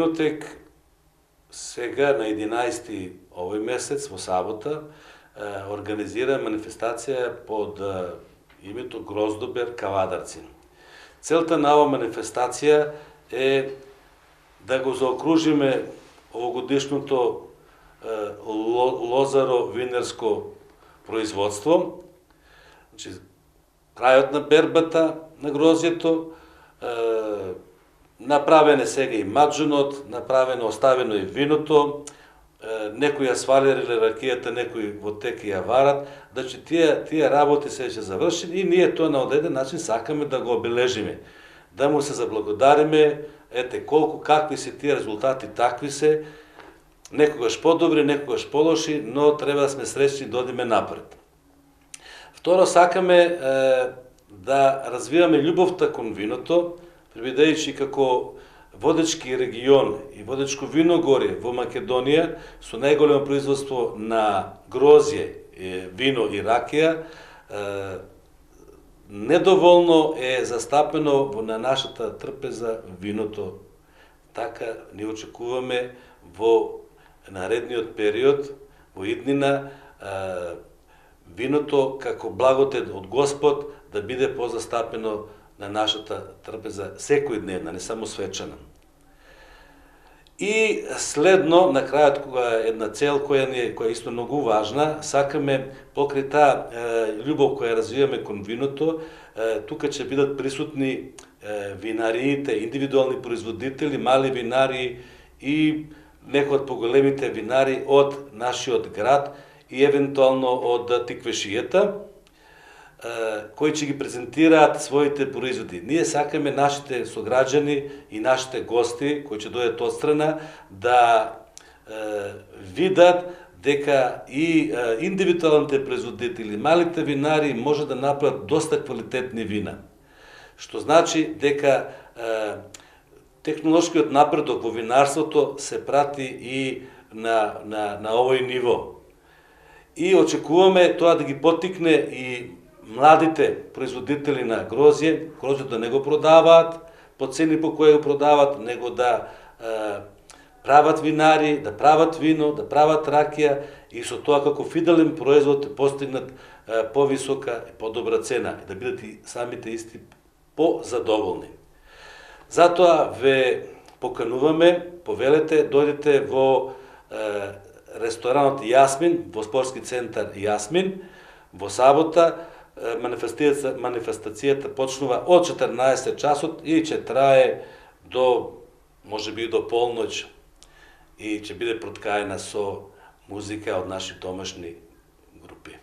Винотек сега на 11. овој месец во сабота организира манифестација под името Гроздобер Кавадарци. Целта на оваа манифестација е да го заокружиме овогодишното лозаро-винерско производство, значи крајот на бербата на грозјето, направен е сега и маджунот, оставено и виното, некои ја свалирале ракијата, некои во тек ја варат, значи тие работи се ќе завршени и ние тоа на одреден начин сакаме да го обележиме, да му се заблагодариме, ете какви се тие резултати, такви се, некогаш подобри, некогаш полоши, но треба да сме среќни да одиме напред. Второ, сакаме да развиваме љубовта кон виното, бидејќи како водечки регион и водечко виногорје во Македонија со најголемо производство на грозје, вино и ракија, недоволно е застапено на нашата трпеза виното. Така ни очекуваме во наредниот период, во иднина, виното како благодет од Господ да биде позастапено на нашата трпеза секојдневна, не само свечана. И следно, на крајот, кога една цел која е исто многу важна, сакаме покрај таа љубов која развиваме кон виното, тука ќе бидат присутни винариите, индивидуални производители, мали винари и некои од поголемите винари од нашиот град и евентуално од Тиквешијата, кои ќе ги презентираат своите производи. Ние сакаме нашите сограѓани и нашите гости, кои ќе дојдат отстрана, да видат дека и индивидуалните производители, малите винари може да направат доста квалитетни вина. Што значи дека технолошкиот напредок во винарството се прати и на овој ниво. И очекуваме тоа да ги поттикне и младите производители на грозјето да не го продаваат по цени по кои го продават, него да прават винари, да прават вино, да прават ракија и со тоа како фиделен производ да постигнат повисока и подобра цена, да бидат и самите исти позадоволни. Затоа ве покануваме, повелете, дојдете во ресторанот Јасмин, во спортски центар Јасмин, во сабота. Манифестацијата почнува од 14 часот и ќе трае до, можеби до полноќ, и ќе биде проткаена со музика од наши домашни групи.